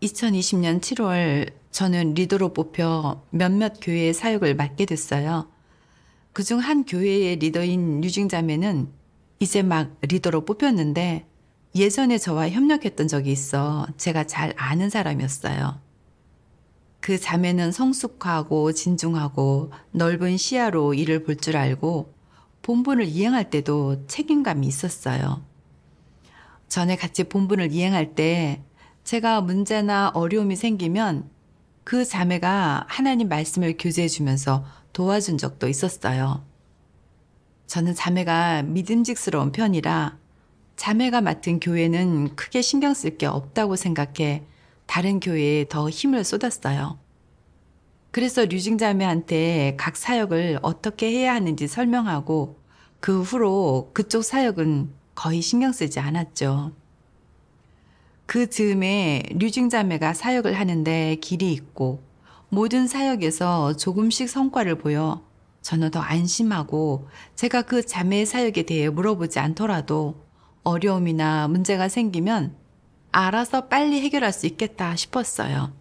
2020년 7월 저는 리더로 뽑혀 몇몇 교회의 사역을 맡게 됐어요. 그중 한 교회의 리더인 유증자매는 이제 막 리더로 뽑혔는데 예전에 저와 협력했던 적이 있어 제가 잘 아는 사람이었어요. 그 자매는 성숙하고 진중하고 넓은 시야로 일을 볼 줄 알고 본분을 이행할 때도 책임감이 있었어요. 전에 같이 본분을 이행할 때 제가 문제나 어려움이 생기면 그 자매가 하나님 말씀을 교제해 주면서 도와준 적도 있었어요. 저는 자매가 믿음직스러운 편이라 자매가 맡은 교회는 크게 신경 쓸 게 없다고 생각해 다른 교회에 더 힘을 쏟았어요. 그래서 류징자매한테 각 사역을 어떻게 해야 하는지 설명하고 그 후로 그쪽 사역은 거의 신경 쓰지 않았죠. 그 즈음에 류징자매가 사역을 하는데 길이 있고 모든 사역에서 조금씩 성과를 보여 저는 더 안심하고 제가 그 자매의 사역에 대해 물어보지 않더라도 어려움이나 문제가 생기면 알아서 빨리 해결할 수 있겠다 싶었어요.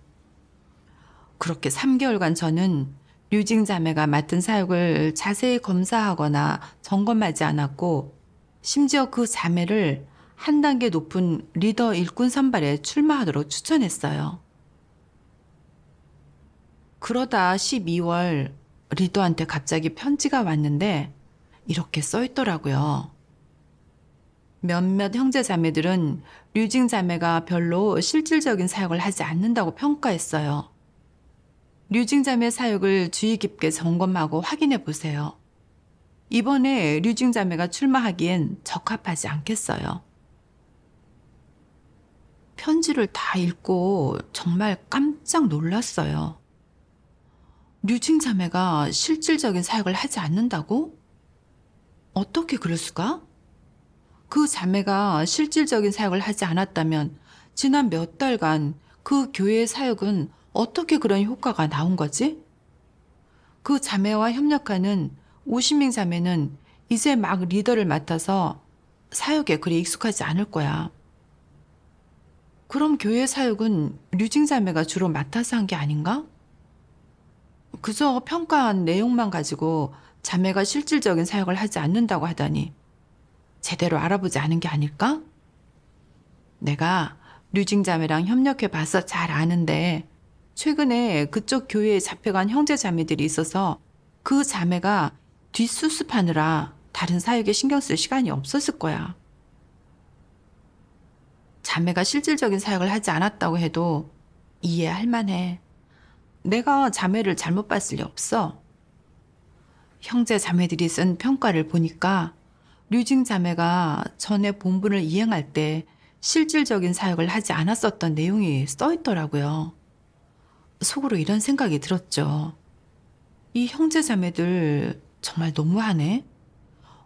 그렇게 3개월간 저는 류징자매가 맡은 사역을 자세히 검사하거나 점검하지 않았고 심지어 그 자매를 한 단계 높은 리더 일꾼 선발에 출마하도록 추천했어요. 그러다 12월 리더한테 갑자기 편지가 왔는데 이렇게 써 있더라고요. 몇몇 형제 자매들은 류징 자매가 별로 실질적인 사역을 하지 않는다고 평가했어요. 류징 자매 사역을 주의 깊게 점검하고 확인해 보세요. 이번에 류징 자매가 출마하기엔 적합하지 않겠어요. 편지를 다 읽고 정말 깜짝 놀랐어요. 류징 자매가 실질적인 사역을 하지 않는다고? 어떻게 그럴 수가? 그 자매가 실질적인 사역을 하지 않았다면 지난 몇 달간 그 교회의 사역은 어떻게 그런 효과가 나온 거지? 그 자매와 협력하는 오시밍 자매는 이제 막 리더를 맡아서 사역에 그리 익숙하지 않을 거야. 그럼 교회 사역은 류징 자매가 주로 맡아서 한 게 아닌가? 그저 평가한 내용만 가지고 자매가 실질적인 사역을 하지 않는다고 하다니 제대로 알아보지 않은 게 아닐까? 내가 류징 자매랑 협력해 봐서 잘 아는데 최근에 그쪽 교회에 잡혀간 형제 자매들이 있어서 그 자매가 뒷수습하느라 다른 사역에 신경 쓸 시간이 없었을 거야. 자매가 실질적인 사역을 하지 않았다고 해도 이해할 만해. 내가 자매를 잘못 봤을 리 없어. 형제 자매들이 쓴 평가를 보니까 류징 자매가 전에 본분을 이행할 때 실질적인 사역을 하지 않았었던 내용이 써 있더라고요. 속으로 이런 생각이 들었죠. 이 형제 자매들 정말 너무하네.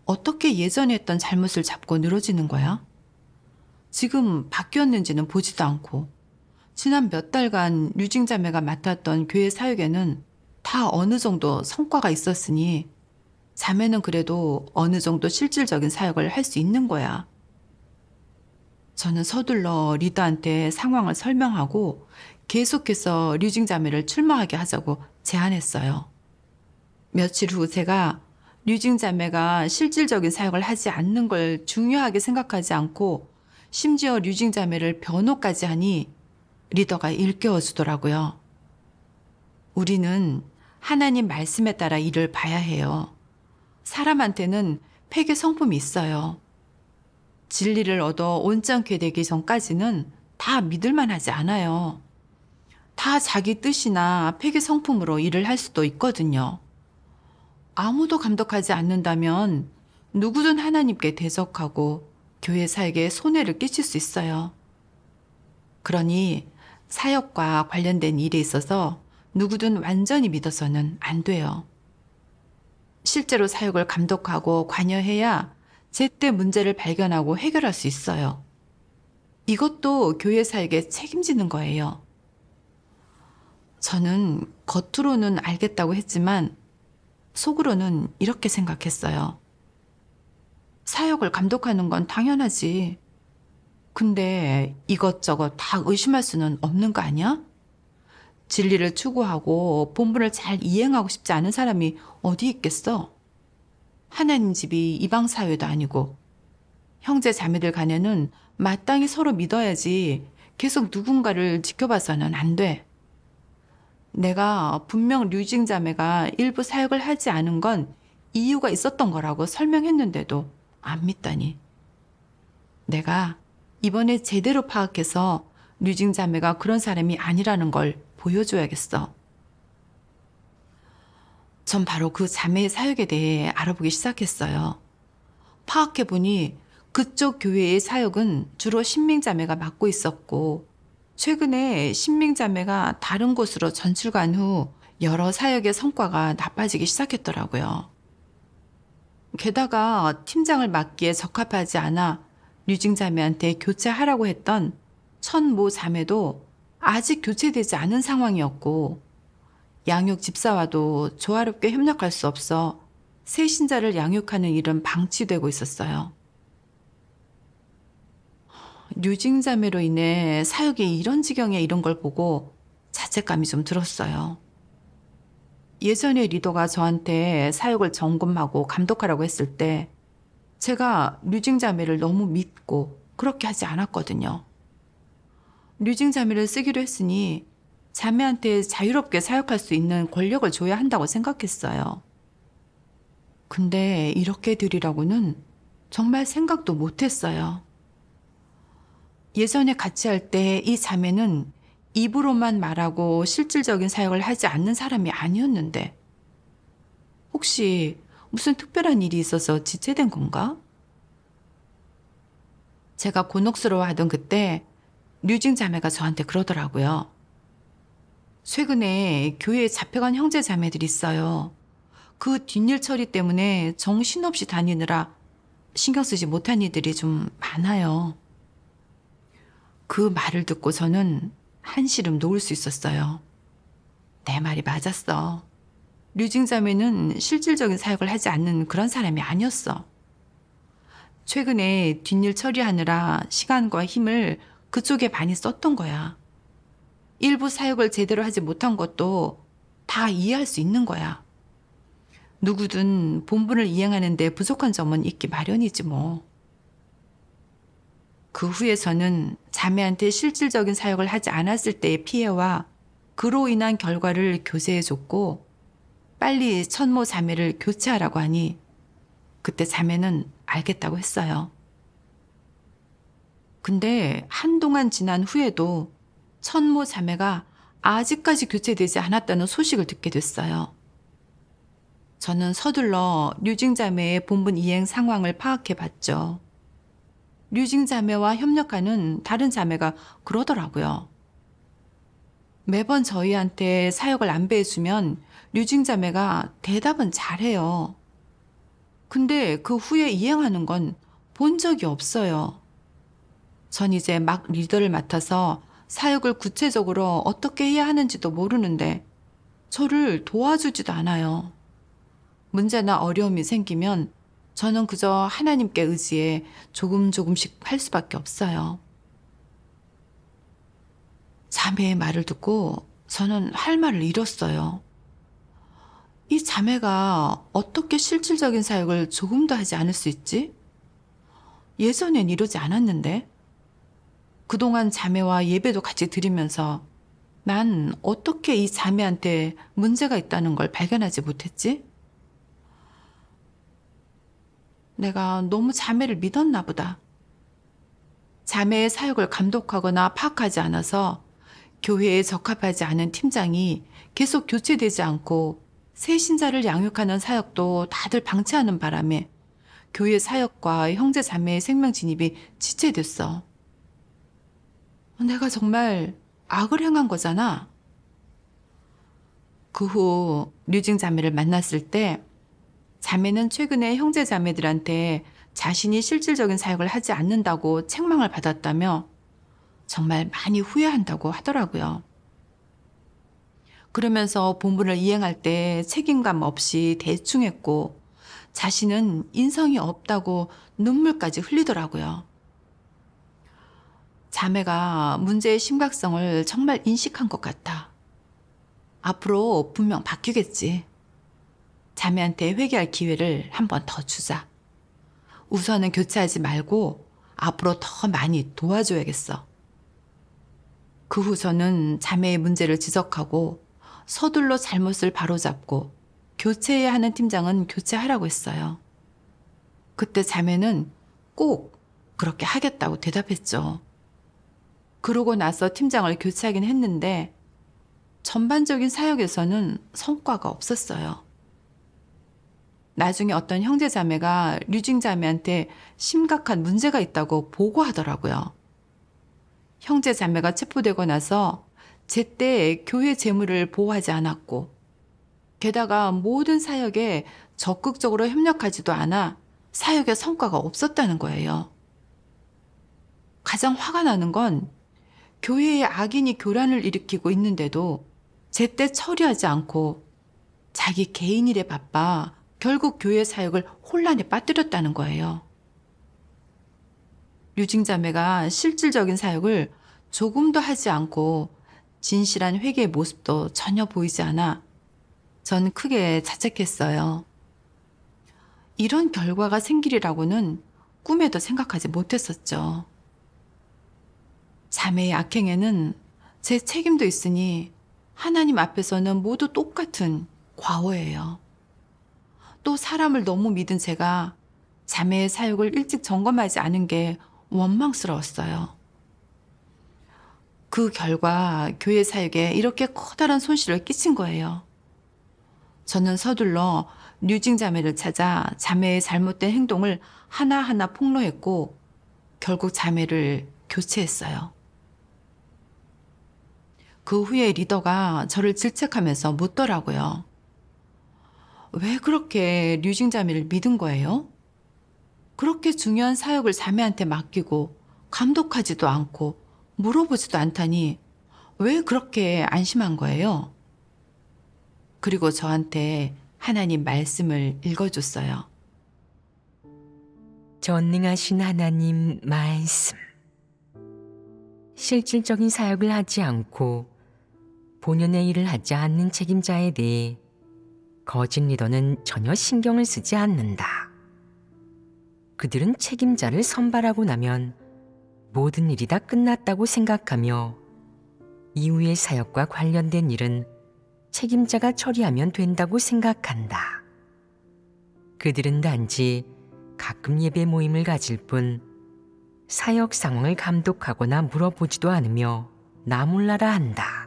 어떻게 예전에 했던 잘못을 잡고 늘어지는 거야? 지금 바뀌었는지는 보지도 않고 지난 몇 달간 류징 자매가 맡았던 교회 사역에는 다 어느 정도 성과가 있었으니 자매는 그래도 어느 정도 실질적인 사역을 할 수 있는 거야. 저는 서둘러 리더한테 상황을 설명하고 계속해서 류징 자매를 출마하게 하자고 제안했어요. 며칠 후 제가 류징 자매가 실질적인 사역을 하지 않는 걸 중요하게 생각하지 않고 심지어 류징 자매를 변호까지 하니 리더가 일깨워 주더라고요. 우리는 하나님 말씀에 따라 일을 봐야 해요. 사람한테는 폐괴 성품이 있어요. 진리를 얻어 온전케 되기 전까지는 다 믿을만 하지 않아요. 다 자기 뜻이나 폐괴 성품으로 일을 할 수도 있거든요. 아무도 감독하지 않는다면 누구든 하나님께 대적하고 교회 사역에 손해를 끼칠 수 있어요. 그러니 사역과 관련된 일에 있어서 누구든 완전히 믿어서는 안 돼요. 실제로 사역을 감독하고 관여해야 제때 문제를 발견하고 해결할 수 있어요. 이것도 교회 사역에 책임지는 거예요. 저는 겉으로는 알겠다고 했지만 속으로는 이렇게 생각했어요. 사역을 감독하는 건 당연하지. 근데 이것저것 다 의심할 수는 없는 거 아니야? 진리를 추구하고 본분을 잘 이행하고 싶지 않은 사람이 어디 있겠어? 하나님 집이 이방 사회도 아니고 형제 자매들 간에는 마땅히 서로 믿어야지 계속 누군가를 지켜봐서는 안 돼. 내가 분명 류징 자매가 일부 사역을 하지 않은 건 이유가 있었던 거라고 설명했는데도 안 믿다니. 내가 이번에 제대로 파악해서 류징 자매가 그런 사람이 아니라는 걸 보여줘야겠어. 전 바로 그 자매의 사역에 대해 알아보기 시작했어요. 파악해보니 그쪽 교회의 사역은 주로 신명자매가 맡고 있었고, 최근에 신명자매가 다른 곳으로 전출간 후 여러 사역의 성과가 나빠지기 시작했더라고요. 게다가 팀장을 맡기에 적합하지 않아 류징자매한테 교체하라고 했던 천모 자매도 아직 교체되지 않은 상황이었고, 양육 집사와도 조화롭게 협력할 수 없어 새 신자를 양육하는 일은 방치되고 있었어요. 류징자매로 인해 사역이 이런 지경에 이른 걸 보고 자책감이 좀 들었어요. 예전에 리더가 저한테 사역을 점검하고 감독하라고 했을 때 제가 류징자매를 너무 믿고 그렇게 하지 않았거든요. 류징자매를 쓰기로 했으니 자매한테 자유롭게 사역할 수 있는 권력을 줘야 한다고 생각했어요. 근데 이렇게 드리라고는 정말 생각도 못했어요. 예전에 같이 할 때 이 자매는 입으로만 말하고 실질적인 사역을 하지 않는 사람이 아니었는데 혹시 무슨 특별한 일이 있어서 지체된 건가? 제가 곤혹스러워하던 그때 류징 자매가 저한테 그러더라고요. 최근에 교회에 잡혀간 형제 자매들이 있어요. 그 뒷일 처리 때문에 정신없이 다니느라 신경 쓰지 못한 이들이 좀 많아요. 그 말을 듣고 저는 한시름 놓을 수 있었어요. 내 말이 맞았어. 류징 자매는 실질적인 사역을 하지 않는 그런 사람이 아니었어. 최근에 뒷일 처리하느라 시간과 힘을 그쪽에 많이 썼던 거야. 일부 사역을 제대로 하지 못한 것도 다 이해할 수 있는 거야. 누구든 본분을 이행하는 데 부족한 점은 있기 마련이지 뭐. 그 후에 저는 자매한테 실질적인 사역을 하지 않았을 때의 피해와 그로 인한 결과를 교제해줬고 빨리 천모 자매를 교체하라고 하니 그때 자매는 알겠다고 했어요. 근데 한동안 지난 후에도 천모 자매가 아직까지 교체되지 않았다는 소식을 듣게 됐어요. 저는 서둘러 류징 자매의 본분 이행 상황을 파악해 봤죠. 류징 자매와 협력하는 다른 자매가 그러더라고요. 매번 저희한테 사역을 안배해주면 류징 자매가 대답은 잘해요. 근데 그 후에 이행하는 건 본 적이 없어요. 전 이제 막 리더를 맡아서 사역을 구체적으로 어떻게 해야 하는지도 모르는데 저를 도와주지도 않아요. 문제나 어려움이 생기면 저는 그저 하나님께 의지해 조금씩 할 수밖에 없어요. 자매의 말을 듣고 저는 할 말을 잃었어요. 이 자매가 어떻게 실질적인 사역을 조금도 하지 않을 수 있지? 예전엔 이러지 않았는데. 그동안 자매와 예배도 같이 드리면서 난 어떻게 이 자매한테 문제가 있다는 걸 발견하지 못했지? 내가 너무 자매를 믿었나 보다. 자매의 사역을 감독하거나 파악하지 않아서 교회에 적합하지 않은 팀장이 계속 교체되지 않고 새 신자를 양육하는 사역도 다들 방치하는 바람에 교회 사역과 형제 자매의 생명 진입이 지체됐어. 내가 정말 악을 행한 거잖아. 그 후 류징 자매를 만났을 때 자매는 최근에 형제 자매들한테 자신이 실질적인 사역을 하지 않는다고 책망을 받았다며 정말 많이 후회한다고 하더라고요. 그러면서 본분을 이행할 때 책임감 없이 대충 했고 자신은 인성이 없다고 눈물까지 흘리더라고요. 자매가 문제의 심각성을 정말 인식한 것 같아. 앞으로 분명 바뀌겠지. 자매한테 회개할 기회를 한 번 더 주자. 우선은 교체하지 말고 앞으로 더 많이 도와줘야겠어. 그 후서는 자매의 문제를 지적하고 서둘러 잘못을 바로잡고 교체해야 하는 팀장은 교체하라고 했어요. 그때 자매는 꼭 그렇게 하겠다고 대답했죠. 그러고 나서 팀장을 교체하긴 했는데 전반적인 사역에서는 성과가 없었어요. 나중에 어떤 형제 자매가 류징 자매한테 심각한 문제가 있다고 보고하더라고요. 형제 자매가 체포되고 나서 제때 교회 재물을 보호하지 않았고 게다가 모든 사역에 적극적으로 협력하지도 않아 사역에 성과가 없었다는 거예요. 가장 화가 나는 건 교회에 악인이 교란을 일으키고 있는데도 제때 처리하지 않고 자기 개인 일에 바빠 결국 교회 사역을 혼란에 빠뜨렸다는 거예요. 류징 자매가 실질적인 사역을 조금도 하지 않고 진실한 회개의 모습도 전혀 보이지 않아 전 크게 자책했어요. 이런 결과가 생기리라고는 꿈에도 생각하지 못했었죠. 자매의 악행에는 제 책임도 있으니 하나님 앞에서는 모두 똑같은 과오예요. 또 사람을 너무 믿은 제가 자매의 사역을 일찍 점검하지 않은 게 원망스러웠어요. 그 결과 교회 사역에 이렇게 커다란 손실을 끼친 거예요. 저는 서둘러 류징 자매를 찾아 자매의 잘못된 행동을 하나하나 폭로했고 결국 자매를 교체했어요. 그 후에 리더가 저를 질책하면서 묻더라고요. 왜 그렇게 류징 자매를 믿은 거예요? 그렇게 중요한 사역을 자매한테 맡기고 감독하지도 않고 물어보지도 않다니 왜 그렇게 안심한 거예요? 그리고 저한테 하나님 말씀을 읽어줬어요. 전능하신 하나님 말씀. 실질적인 사역을 하지 않고 본연의 일을 하지 않는 책임자에 대해 거짓 리더는 전혀 신경을 쓰지 않는다. 그들은 책임자를 선발하고 나면 모든 일이 다 끝났다고 생각하며 이후의 사역과 관련된 일은 책임자가 처리하면 된다고 생각한다. 그들은 단지 가끔 예배 모임을 가질 뿐 사역 상황을 감독하거나 물어보지도 않으며 나 몰라라 한다.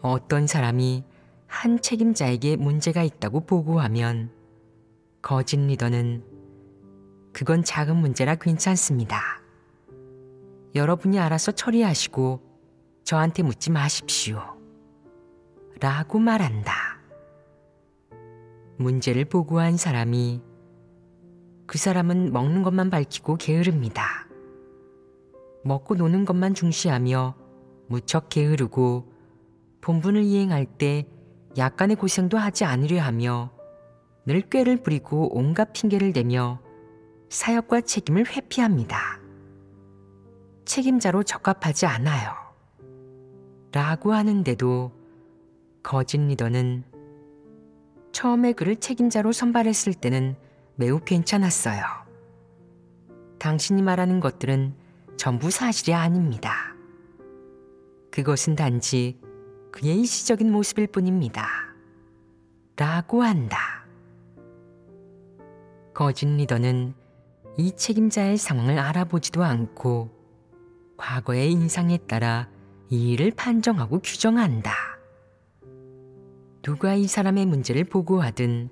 어떤 사람이 한 책임자에게 문제가 있다고 보고하면 거짓 리더는 그건 작은 문제라 괜찮습니다. 여러분이 알아서 처리하시고 저한테 묻지 마십시오. 라고 말한다. 문제를 보고한 사람이 그 사람은 먹는 것만 밝히고 게으릅니다. 먹고 노는 것만 중시하며 무척 게으르고 본분을 이행할 때 약간의 고생도 하지 않으려 하며 늘 꾀를 부리고 온갖 핑계를 대며 사역과 책임을 회피합니다. 책임자로 적합하지 않아요. 라고 하는데도 거짓 리더는 처음에 그를 책임자로 선발했을 때는 매우 괜찮았어요. 당신이 말하는 것들은 전부 사실이 아닙니다. 그것은 단지 그의 일시적인 모습일 뿐입니다. 라고 한다. 거짓 리더는 이 책임자의 상황을 알아보지도 않고 과거의 인상에 따라 이 일을 판정하고 규정한다. 누가 이 사람의 문제를 보고하든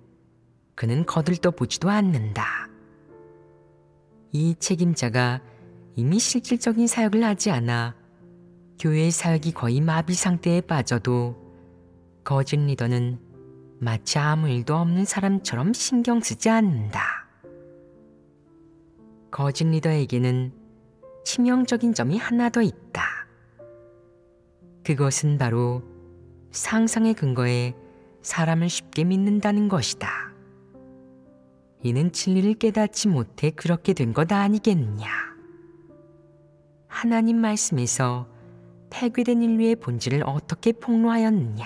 그는 거들떠보지도 않는다. 이 책임자가 이미 실질적인 사역을 하지 않아 교회의 사역이 거의 마비 상태에 빠져도 거짓 리더는 마치 아무 일도 없는 사람처럼 신경 쓰지 않는다. 거짓 리더에게는 치명적인 점이 하나 더 있다. 그것은 바로 상상의 근거에 사람을 쉽게 믿는다는 것이다. 이는 진리를 깨닫지 못해 그렇게 된 것 아니겠느냐. 하나님 말씀에서 폐괴된 인류의 본질을 어떻게 폭로하였느냐?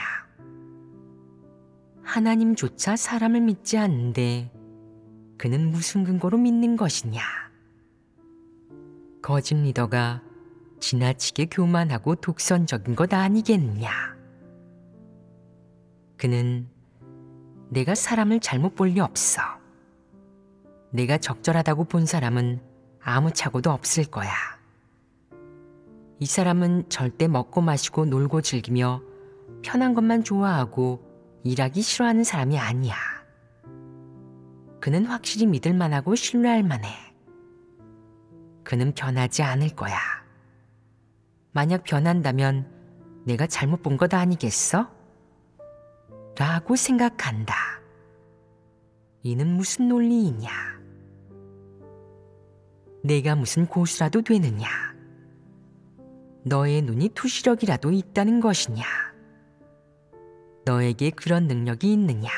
하나님조차 사람을 믿지 않는데 그는 무슨 근거로 믿는 것이냐? 거짓 리더가 지나치게 교만하고 독선적인 것 아니겠느냐? 그는 내가 사람을 잘못 볼 리 없어. 내가 적절하다고 본 사람은 아무 착오도 없을 거야. 이 사람은 절대 먹고 마시고 놀고 즐기며 편한 것만 좋아하고 일하기 싫어하는 사람이 아니야. 그는 확실히 믿을 만하고 신뢰할 만해. 그는 변하지 않을 거야. 만약 변한다면 내가 잘못 본 것 아니겠어? 라고 생각한다. 이는 무슨 논리이냐? 내가 무슨 고수라도 되느냐? 너의 눈이 투시력이라도 있다는 것이냐? 너에게 그런 능력이 있느냐?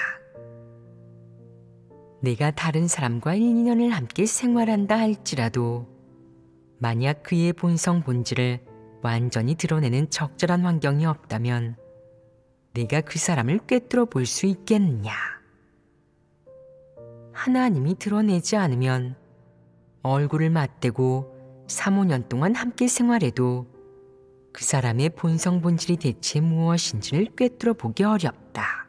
내가 다른 사람과 1, 2년을 함께 생활한다 할지라도 만약 그의 본성 본질을 완전히 드러내는 적절한 환경이 없다면 내가 그 사람을 꿰뚫어 볼 수 있겠느냐? 하나님이 드러내지 않으면 얼굴을 맞대고 3, 5년 동안 함께 생활해도 그 사람의 본성 본질이 대체 무엇인지를 꿰뚫어 보기 어렵다.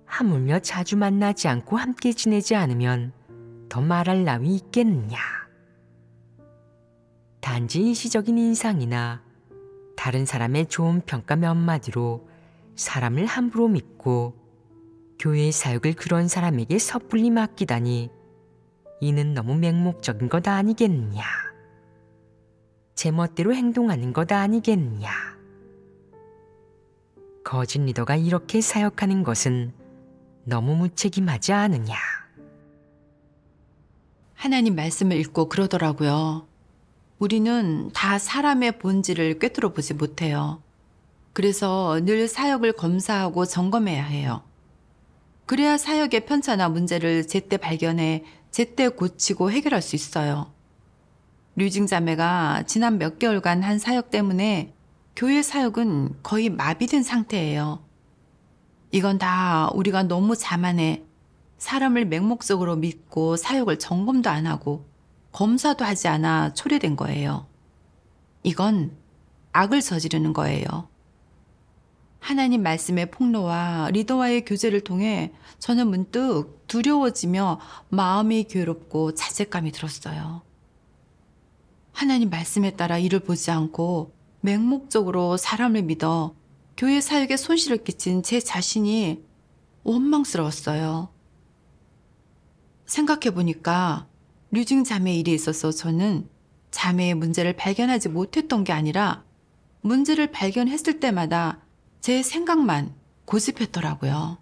하물며 자주 만나지 않고 함께 지내지 않으면 더 말할 나위 있겠느냐? 단지 일시적인 인상이나 다른 사람의 좋은 평가 몇 마디로 사람을 함부로 믿고 교회의 사역을 그런 사람에게 섣불리 맡기다니 이는 너무 맹목적인 것 아니겠느냐? 제멋대로 행동하는 것 아니겠느냐? 거짓 리더가 이렇게 사역하는 것은 너무 무책임하지 않으냐? 하나님 말씀을 읽고 그러더라고요. 우리는 다 사람의 본질을 꿰뚫어 보지 못해요. 그래서 늘 사역을 검사하고 점검해야 해요. 그래야 사역의 편차나 문제를 제때 발견해 제때 고치고 해결할 수 있어요. 류징 자매가 지난 몇 개월간 한 사역 때문에 교회 사역은 거의 마비된 상태예요. 이건 다 우리가 너무 자만해 사람을 맹목적으로 믿고 사역을 점검도 안 하고 검사도 하지 않아 초래된 거예요. 이건 악을 저지르는 거예요. 하나님 말씀의 폭로와 리더와의 교제를 통해 저는 문득 두려워지며 마음이 괴롭고 자책감이 들었어요. 하나님 말씀에 따라 일을 보지 않고 맹목적으로 사람을 믿어 교회 사역에 손실을 끼친 제 자신이 원망스러웠어요. 생각해보니까 류징 자매 일에 있어서 저는 자매의 문제를 발견하지 못했던 게 아니라 문제를 발견했을 때마다 제 생각만 고집했더라고요.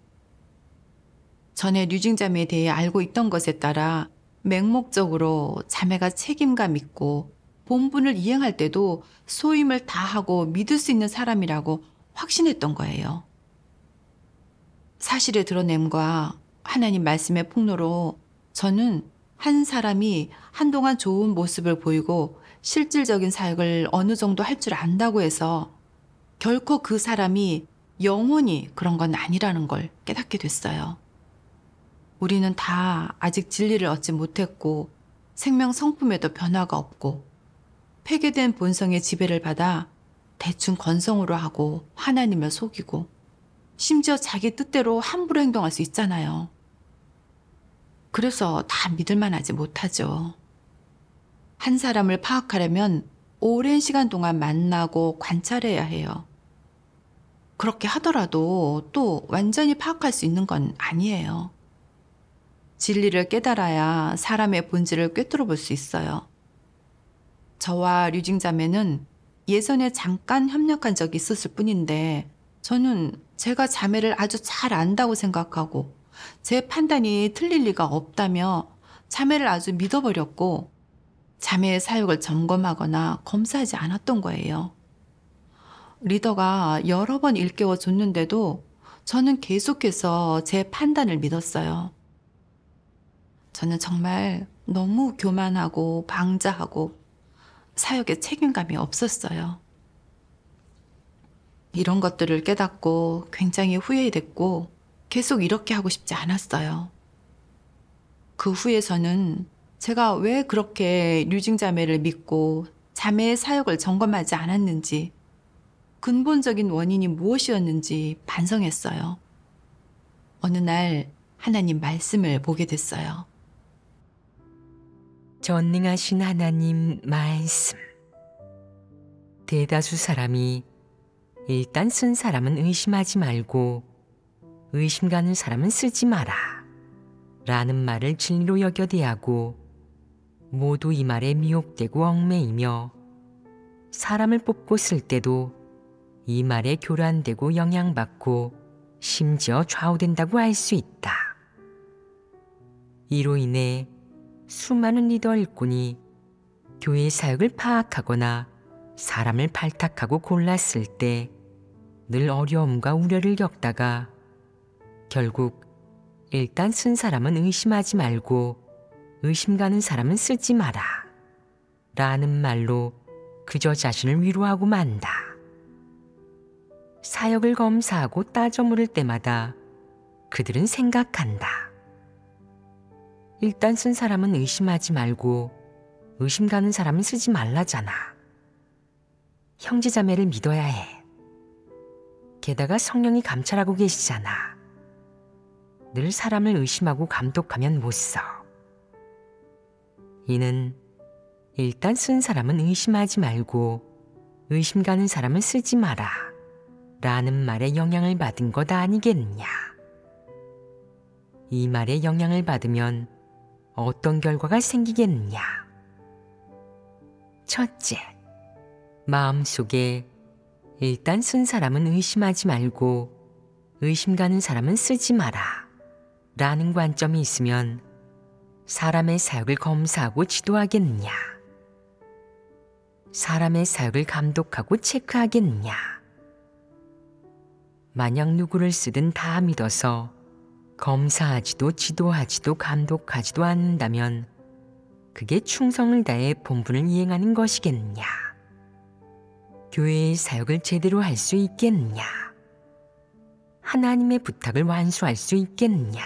전에 류징 자매에 대해 알고 있던 것에 따라 맹목적으로 자매가 책임감 있고 본분을 이행할 때도 소임을 다하고 믿을 수 있는 사람이라고 확신했던 거예요. 사실의 드러냄과 하나님 말씀의 폭로로 저는 한 사람이 한동안 좋은 모습을 보이고 실질적인 사역을 어느 정도 할 줄 안다고 해서 결코 그 사람이 영원히 그런 건 아니라는 걸 깨닫게 됐어요. 우리는 다 아직 진리를 얻지 못했고 생명 성품에도 변화가 없고 폐괴된 본성의 지배를 받아 대충 건성으로 하고 하나님을 속이고 심지어 자기 뜻대로 함부로 행동할 수 있잖아요. 그래서 다 믿을 만하지 못하죠. 한 사람을 파악하려면 오랜 시간 동안 만나고 관찰해야 해요. 그렇게 하더라도 또 완전히 파악할 수 있는 건 아니에요. 진리를 깨달아야 사람의 본질을 꿰뚫어 볼 수 있어요. 저와 류징 자매는 예전에 잠깐 협력한 적이 있었을 뿐인데 저는 제가 자매를 아주 잘 안다고 생각하고 제 판단이 틀릴 리가 없다며 자매를 아주 믿어버렸고 자매의 사역을 점검하거나 검사하지 않았던 거예요. 리더가 여러 번 일깨워 줬는데도 저는 계속해서 제 판단을 믿었어요. 저는 정말 너무 교만하고 방자하고 사역에 책임감이 없었어요. 이런 것들을 깨닫고 굉장히 후회됐고 계속 이렇게 하고 싶지 않았어요. 그 후에서는 제가 왜 그렇게 류징자매를 믿고 자매의 사역을 점검하지 않았는지, 근본적인 원인이 무엇이었는지 반성했어요. 어느 날 하나님 말씀을 보게 됐어요. 전능하신 하나님 말씀. 대다수 사람이 일단 쓴 사람은 의심하지 말고 의심 가는 사람은 쓰지 마라 라는 말을 진리로 여겨 대하고 모두 이 말에 미혹되고 얽매이며 사람을 뽑고 쓸 때도 이 말에 교란되고 영향받고 심지어 좌우된다고 할 수 있다. 이로 인해 수많은 리더 일꾼이 교회 사역을 파악하거나 사람을 발탁하고 골랐을 때 늘 어려움과 우려를 겪다가 결국 일단 쓴 사람은 의심하지 말고 의심 가는 사람은 쓰지 마라 라는 말로 그저 자신을 위로하고 만다. 사역을 검사하고 따져 물을 때마다 그들은 생각한다. 일단 쓴 사람은 의심하지 말고 의심 가는 사람은 쓰지 말라잖아. 형제자매를 믿어야 해. 게다가 성령이 감찰하고 계시잖아. 늘 사람을 의심하고 감독하면 못 써. 이는 일단 쓴 사람은 의심하지 말고 의심 가는 사람은 쓰지 마라 라는 말에 영향을 받은 것 아니겠느냐. 이 말에 영향을 받으면 어떤 결과가 생기겠느냐. 첫째, 마음속에 일단 쓴 사람은 의심하지 말고 의심 가는 사람은 쓰지 마라 라는 관점이 있으면 사람의 사역을 검사하고 지도하겠느냐. 사람의 사역을 감독하고 체크하겠느냐. 만약 누구를 쓰든 다 믿어서 검사하지도 지도하지도 감독하지도 않는다면 그게 충성을 다해 본분을 이행하는 것이겠느냐. 교회의 사역을 제대로 할 수 있겠느냐. 하나님의 부탁을 완수할 수 있겠느냐.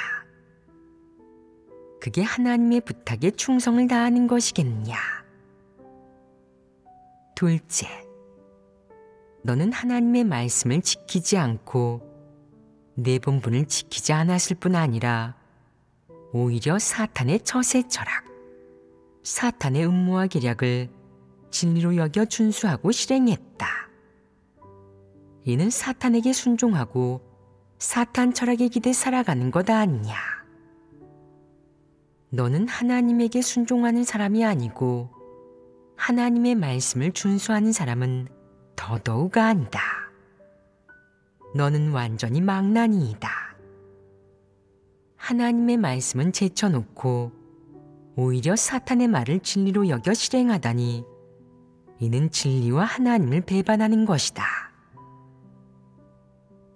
그게 하나님의 부탁에 충성을 다하는 것이겠느냐. 둘째, 너는 하나님의 말씀을 지키지 않고 내 본분을 지키지 않았을 뿐 아니라 오히려 사탄의 처세 철학, 사탄의 음모와 계략을 진리로 여겨 준수하고 실행했다. 이는 사탄에게 순종하고 사탄 철학에 기대 살아가는 것 아니냐. 너는 하나님에게 순종하는 사람이 아니고 하나님의 말씀을 준수하는 사람은 더더욱 아니다. 너는 완전히 망나니이다. 하나님의 말씀은 제쳐놓고 오히려 사탄의 말을 진리로 여겨 실행하다니 이는 진리와 하나님을 배반하는 것이다.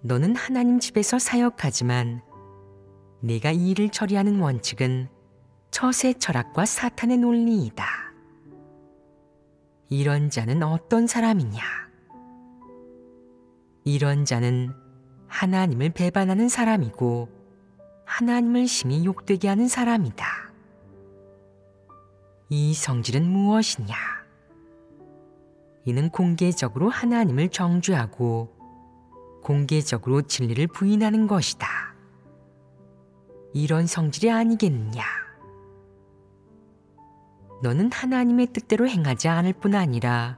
너는 하나님 집에서 사역하지만 네가 이 일을 처리하는 원칙은 처세 철학과 사탄의 논리이다. 이런 자는 어떤 사람이냐? 이런 자는 하나님을 배반하는 사람이고 하나님을 심히 욕되게 하는 사람이다. 이 성질은 무엇이냐? 이는 공개적으로 하나님을 정죄하고 공개적으로 진리를 부인하는 것이다. 이런 성질이 아니겠느냐? 너는 하나님의 뜻대로 행하지 않을 뿐 아니라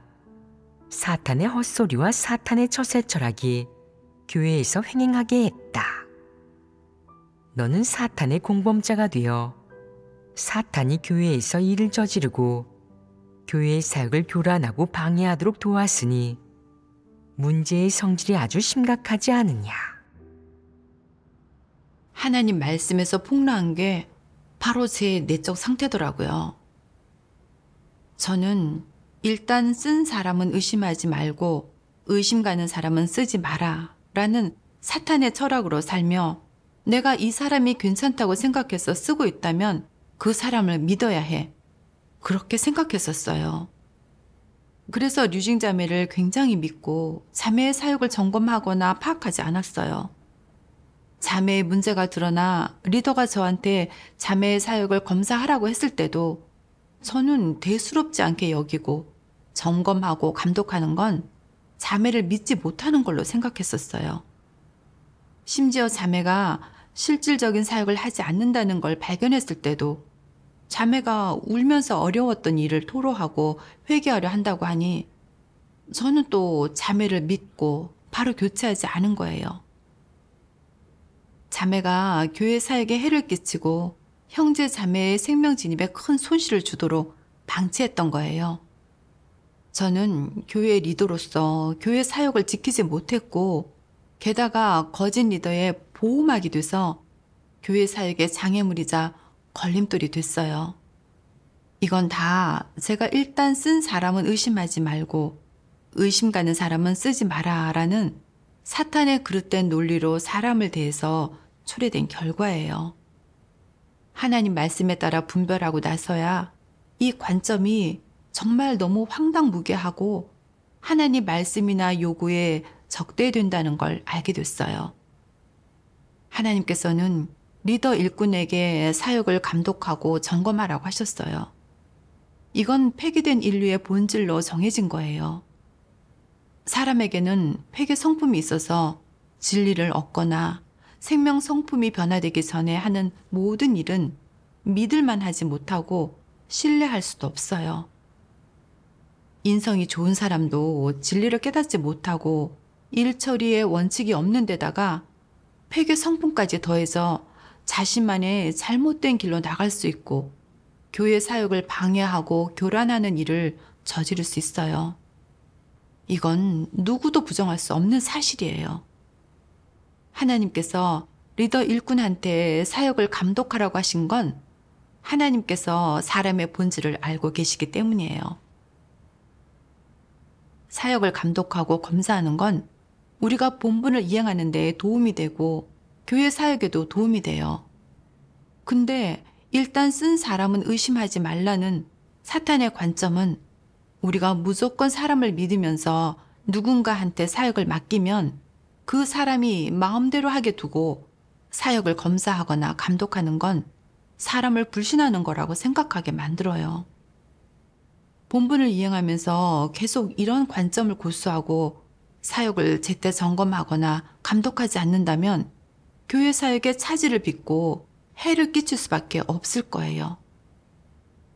사탄의 헛소리와 사탄의 처세 철학이 교회에서 횡행하게 했다. 너는 사탄의 공범자가 되어 사탄이 교회에서 일을 저지르고 교회의 사역을 교란하고 방해하도록 도왔으니 문제의 성질이 아주 심각하지 않으냐. 하나님 말씀에서 폭로한 게 바로 제 내적 상태더라고요. 저는 일단 쓴 사람은 의심하지 말고 의심 가는 사람은 쓰지 마라 라는 사탄의 철학으로 살며 내가 이 사람이 괜찮다고 생각해서 쓰고 있다면 그 사람을 믿어야 해. 그렇게 생각했었어요. 그래서 류징 자매를 굉장히 믿고 자매의 사역을 점검하거나 파악하지 않았어요. 자매의 문제가 드러나 리더가 저한테 자매의 사역을 검사하라고 했을 때도 저는 대수롭지 않게 여기고 점검하고 감독하는 건 자매를 믿지 못하는 걸로 생각했었어요. 심지어 자매가 실질적인 사역을 하지 않는다는 걸 발견했을 때도 자매가 울면서 어려웠던 일을 토로하고 회개하려 한다고 하니 저는 또 자매를 믿고 바로 교체하지 않은 거예요. 자매가 교회 사역에 해를 끼치고 형제 자매의 생명 진입에 큰 손실을 주도록 방치했던 거예요. 저는 교회 리더로서 교회 사역을 지키지 못했고 게다가 거짓 리더의 보호막이 돼서 교회 사역의 장애물이자 걸림돌이 됐어요. 이건 다 제가 일단 쓴 사람은 의심하지 말고 의심 가는 사람은 쓰지 마라 라는 사탄의 그릇된 논리로 사람을 대해서 초래된 결과예요. 하나님 말씀에 따라 분별하고 나서야 이 관점이 정말 너무 황당무계하고 하나님 말씀이나 요구에 적대된다는 걸 알게 됐어요. 하나님께서는 리더 일꾼에게 사역을 감독하고 점검하라고 하셨어요. 이건 폐기된 인류의 본질로 정해진 거예요. 사람에게는 폐기 성품이 있어서 진리를 얻거나 생명 성품이 변화되기 전에 하는 모든 일은 믿을만 하지 못하고 신뢰할 수도 없어요. 인성이 좋은 사람도 진리를 깨닫지 못하고 일 처리에 원칙이 없는 데다가 폐기 성품까지 더해져 자신만의 잘못된 길로 나갈 수 있고 교회 사역을 방해하고 교란하는 일을 저지를 수 있어요. 이건 누구도 부정할 수 없는 사실이에요. 하나님께서 리더 일꾼한테 사역을 감독하라고 하신 건 하나님께서 사람의 본질을 알고 계시기 때문이에요. 사역을 감독하고 검사하는 건 우리가 본분을 이행하는 데 도움이 되고 교회 사역에도 도움이 돼요. 근데 일단 쓴 사람은 의심하지 말라는 사탄의 관점은 우리가 무조건 사람을 믿으면서 누군가한테 사역을 맡기면 그 사람이 마음대로 하게 두고 사역을 검사하거나 감독하는 건 사람을 불신하는 거라고 생각하게 만들어요. 본분을 이행하면서 계속 이런 관점을 고수하고 사역을 제때 점검하거나 감독하지 않는다면 교회 사역에 차질을 빚고 해를 끼칠 수밖에 없을 거예요.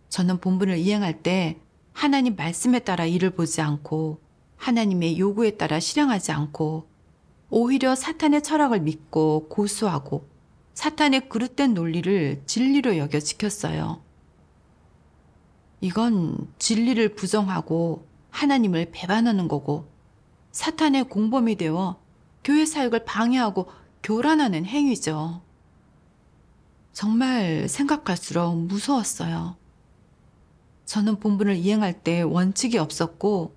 저는 본분을 이행할 때 하나님 말씀에 따라 일을 보지 않고 하나님의 요구에 따라 실행하지 않고 오히려 사탄의 철학을 믿고 고수하고 사탄의 그릇된 논리를 진리로 여겨 지켰어요. 이건 진리를 부정하고 하나님을 배반하는 거고 사탄의 공범이 되어 교회 사역을 방해하고 교란하는 행위죠. 정말 생각할수록 무서웠어요. 저는 본분을 이행할 때 원칙이 없었고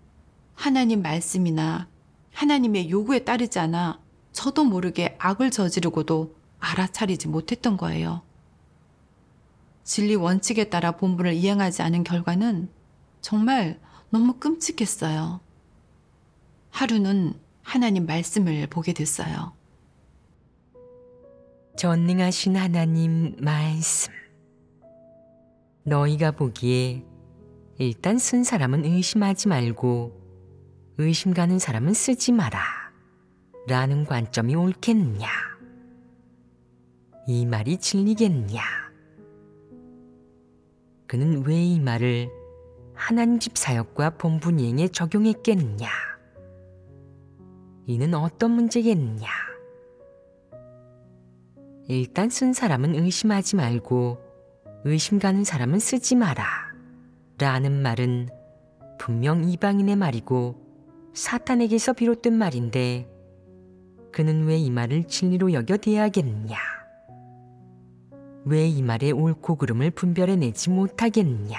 하나님 말씀이나 하나님의 요구에 따르지 않아 저도 모르게 악을 저지르고도 알아차리지 못했던 거예요. 진리 원칙에 따라 본분을 이행하지 않은 결과는 정말 너무 끔찍했어요. 하루는 하나님 말씀을 보게 됐어요. 전능하신 하나님 말씀. 너희가 보기에 일단 쓴 사람은 의심하지 말고 의심 가는 사람은 쓰지 마라 라는 관점이 옳겠느냐? 이 말이 진리겠느냐? 그는 왜 이 말을 하나님 집 사역과 본분 이행에 적용했겠느냐? 이는 어떤 문제겠느냐? 일단 쓴 사람은 의심하지 말고 의심 가는 사람은 쓰지 마라 라는 말은 분명 이방인의 말이고 사탄에게서 비롯된 말인데 그는 왜 이 말을 진리로 여겨 대하겠느냐? 왜 이 말의 옳고 그름을 분별해내지 못하겠느냐?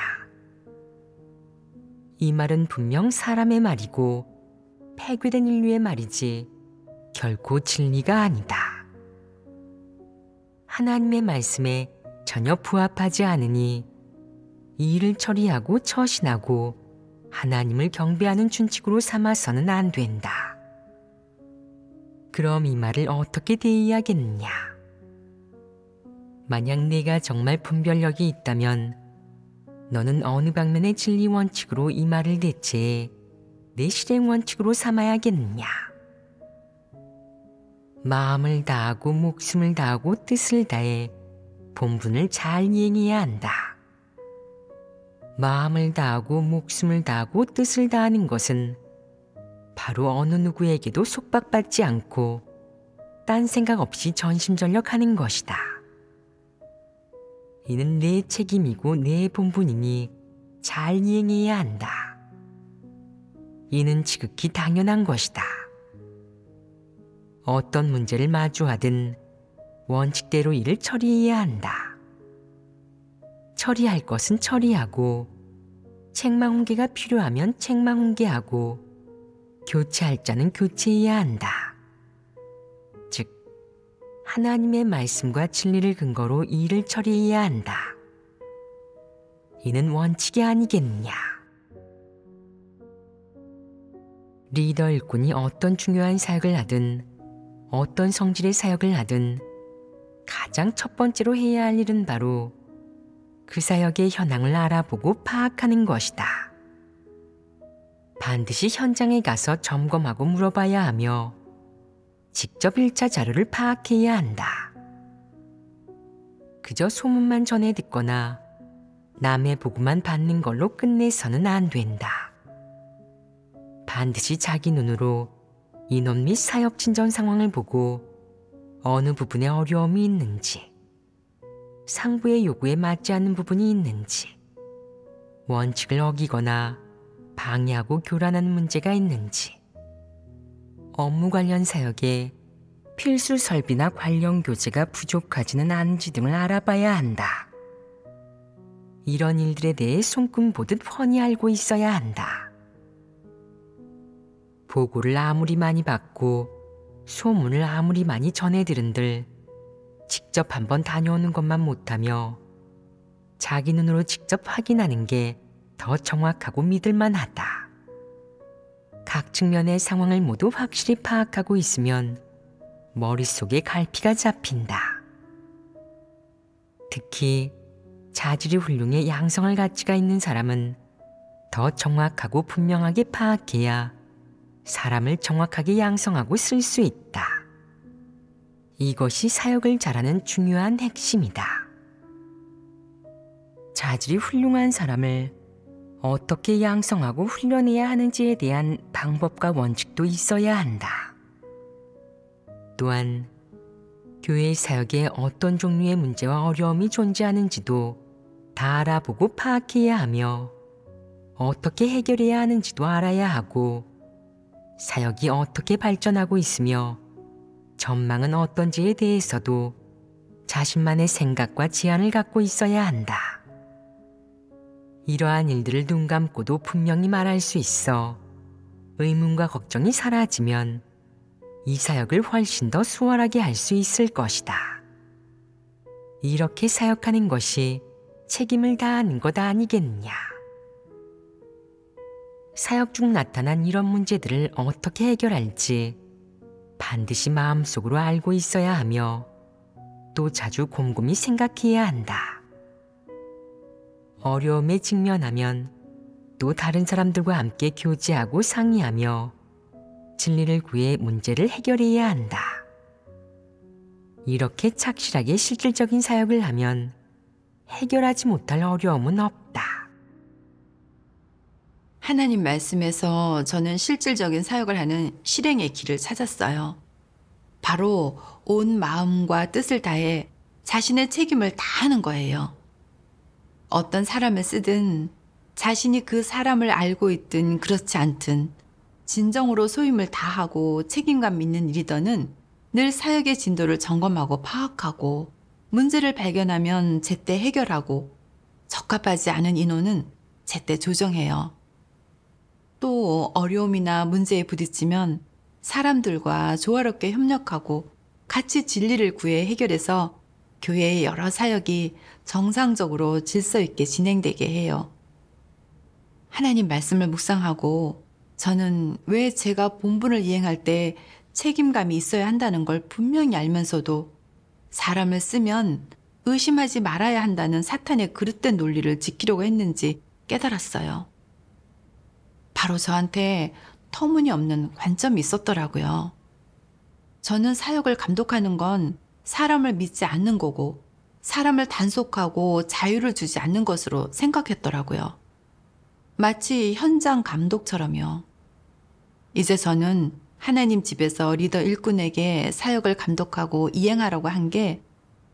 이 말은 분명 사람의 말이고 폐괴된 인류의 말이지 결코 진리가 아니다. 하나님의 말씀에 전혀 부합하지 않으니 이 일을 처리하고 처신하고 하나님을 경배하는 준칙으로 삼아서는 안 된다. 그럼 이 말을 어떻게 대해야겠느냐? 만약 내가 정말 분별력이 있다면 너는 어느 방면의 진리 원칙으로 이 말을 대체해 내 실행 원칙으로 삼아야겠느냐? 마음을 다하고 목숨을 다하고 뜻을 다해 본분을 잘 이행해야 한다. 마음을 다하고 목숨을 다하고 뜻을 다하는 것은 바로 어느 누구에게도 속박받지 않고 딴 생각 없이 전심전력하는 것이다. 이는 내 책임이고 내 본분이니 잘 이행해야 한다. 이는 지극히 당연한 것이다. 어떤 문제를 마주하든 원칙대로 일을 처리해야 한다. 처리할 것은 처리하고 책망훈계가 필요하면 책망훈계하고 교체할 자는 교체해야 한다. 즉 하나님의 말씀과 진리를 근거로 이 일을 처리해야 한다. 이는 원칙이 아니겠느냐. 리더 일꾼이 어떤 중요한 사역을 하든 어떤 성질의 사역을 하든 가장 첫 번째로 해야 할 일은 바로 그 사역의 현황을 알아보고 파악하는 것이다. 반드시 현장에 가서 점검하고 물어봐야 하며 직접 1차 자료를 파악해야 한다. 그저 소문만 전해 듣거나 남의 보고만 받는 걸로 끝내서는 안 된다. 반드시 자기 눈으로 인원 및 사역 진전 상황을 보고 어느 부분에 어려움이 있는지, 상부의 요구에 맞지 않는 부분이 있는지, 원칙을 어기거나 방해하고 교란하는 문제가 있는지, 업무 관련 사역에 필수 설비나 관련 교재가 부족하지는 않은지 등을 알아봐야 한다. 이런 일들에 대해 손금 보듯 훤히 알고 있어야 한다. 보고를 아무리 많이 받고 소문을 아무리 많이 전해 들은들 직접 한번 다녀오는 것만 못하며 자기 눈으로 직접 확인하는 게 더 정확하고 믿을만하다. 각 측면의 상황을 모두 확실히 파악하고 있으면 머릿속에 갈피가 잡힌다. 특히 자질이 훌륭해 양성할 가치가 있는 사람은 더 정확하고 분명하게 파악해야 사람을 정확하게 양성하고 쓸 수 있다. 이것이 사역을 잘하는 중요한 핵심이다. 자질이 훌륭한 사람을 어떻게 양성하고 훈련해야 하는지에 대한 방법과 원칙도 있어야 한다. 또한 교회 사역에 어떤 종류의 문제와 어려움이 존재하는지도 다 알아보고 파악해야 하며 어떻게 해결해야 하는지도 알아야 하고 사역이 어떻게 발전하고 있으며 전망은 어떤지에 대해서도 자신만의 생각과 제안을 갖고 있어야 한다. 이러한 일들을 눈 감고도 분명히 말할 수 있어 의문과 걱정이 사라지면 이 사역을 훨씬 더 수월하게 할 수 있을 것이다. 이렇게 사역하는 것이 책임을 다하는 것 아니겠느냐. 사역 중 나타난 이런 문제들을 어떻게 해결할지 반드시 마음속으로 알고 있어야 하며 또 자주 곰곰이 생각해야 한다. 어려움에 직면하면 또 다른 사람들과 함께 교제하고 상의하며 진리를 구해 문제를 해결해야 한다. 이렇게 착실하게 실질적인 사역을 하면 해결하지 못할 어려움은 없다. 하나님 말씀에서 저는 실질적인 사역을 하는 실행의 길을 찾았어요. 바로 온 마음과 뜻을 다해 자신의 책임을 다하는 거예요. 어떤 사람을 쓰든 자신이 그 사람을 알고 있든 그렇지 않든 진정으로 소임을 다하고 책임감 있는 리더는 늘 사역의 진도를 점검하고 파악하고 문제를 발견하면 제때 해결하고 적합하지 않은 인원은 제때 조정해요. 또 어려움이나 문제에 부딪히면 사람들과 조화롭게 협력하고 같이 진리를 구해 해결해서 교회의 여러 사역이 정상적으로 질서 있게 진행되게 해요. 하나님 말씀을 묵상하고 저는 왜 제가 본분을 이행할 때 책임감이 있어야 한다는 걸 분명히 알면서도 사람을 쓰면 의심하지 말아야 한다는 사탄의 그릇된 논리를 지키려고 했는지 깨달았어요. 바로 저한테 터무니없는 관점이 있었더라고요. 저는 사역을 감독하는 건 사람을 믿지 않는 거고 사람을 단속하고 자유를 주지 않는 것으로 생각했더라고요. 마치 현장 감독처럼요. 이제 저는 하나님 집에서 리더 일꾼에게 사역을 감독하고 이행하라고 한 게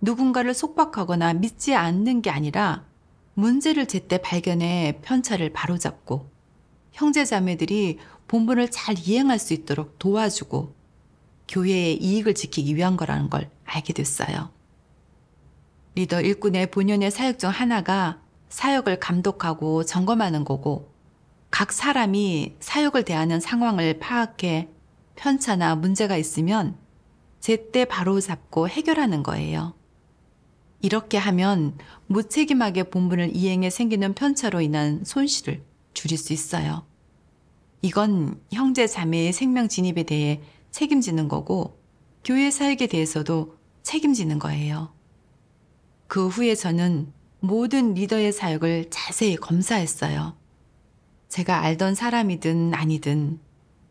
누군가를 속박하거나 믿지 않는 게 아니라 문제를 제때 발견해 편차를 바로잡고 형제 자매들이 본분을 잘 이행할 수 있도록 도와주고 교회의 이익을 지키기 위한 거라는 걸 알게 됐어요. 리더 일꾼의 본연의 사역 중 하나가 사역을 감독하고 점검하는 거고 각 사람이 사역을 대하는 상황을 파악해 편차나 문제가 있으면 제때 바로잡고 해결하는 거예요. 이렇게 하면 무책임하게 본분을 이행해 생기는 편차로 인한 손실을 줄일 수 있어요. 이건 형제 자매의 생명 진입에 대해 책임지는 거고 교회 사역에 대해서도 책임지는 거예요. 그 후에 저는 모든 리더의 사역을 자세히 검사했어요. 제가 알던 사람이든 아니든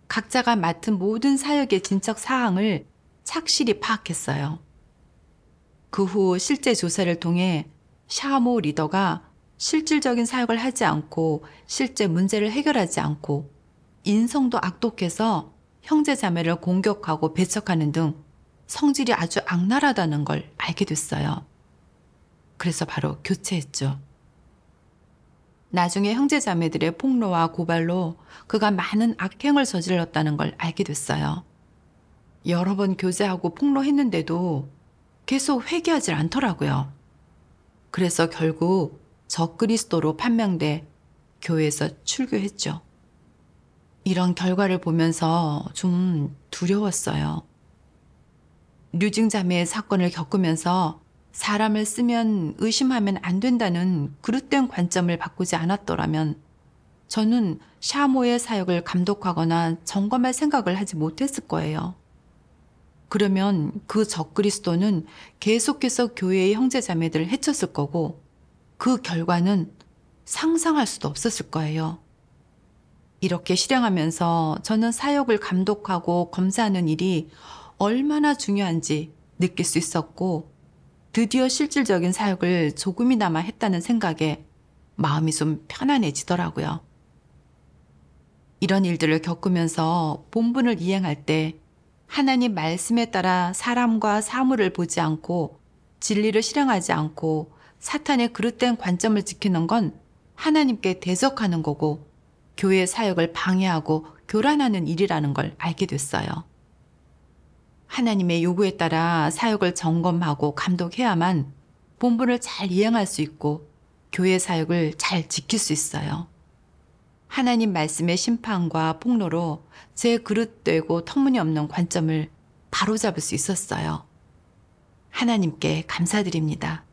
각자가 맡은 모든 사역의 진척 사항을 착실히 파악했어요. 그 후 실제 조사를 통해 샤모 리더가 실질적인 사역을 하지 않고 실제 문제를 해결하지 않고 인성도 악독해서 형제 자매를 공격하고 배척하는 등 성질이 아주 악랄하다는 걸 알게 됐어요. 그래서 바로 교체했죠. 나중에 형제 자매들의 폭로와 고발로 그가 많은 악행을 저질렀다는 걸 알게 됐어요. 여러 번 교제하고 폭로했는데도 계속 회개하지 않더라고요. 그래서 결국 적그리스도로 판명돼 교회에서 출교했죠. 이런 결과를 보면서 좀 두려웠어요. 류징 자매의 사건을 겪으면서 사람을 쓰면 의심하면 안 된다는 그릇된 관점을 바꾸지 않았더라면 저는 샤모의 사역을 감독하거나 점검할 생각을 하지 못했을 거예요. 그러면 그 적그리스도는 계속해서 교회의 형제 자매들을 해쳤을 거고 그 결과는 상상할 수도 없었을 거예요. 이렇게 실행하면서 저는 사역을 감독하고 검사하는 일이 얼마나 중요한지 느낄 수 있었고 드디어 실질적인 사역을 조금이나마 했다는 생각에 마음이 좀 편안해지더라고요. 이런 일들을 겪으면서 본분을 이행할 때 하나님 말씀에 따라 사람과 사물을 보지 않고 진리를 실행하지 않고 사탄의 그릇된 관점을 지키는 건 하나님께 대적하는 거고 교회의 사역을 방해하고 교란하는 일이라는 걸 알게 됐어요. 하나님의 요구에 따라 사역을 점검하고 감독해야만 본분을 잘 이행할 수 있고 교회 사역을 잘 지킬 수 있어요. 하나님 말씀의 심판과 폭로로 제 그릇되고 터무니없는 관점을 바로잡을 수 있었어요. 하나님께 감사드립니다.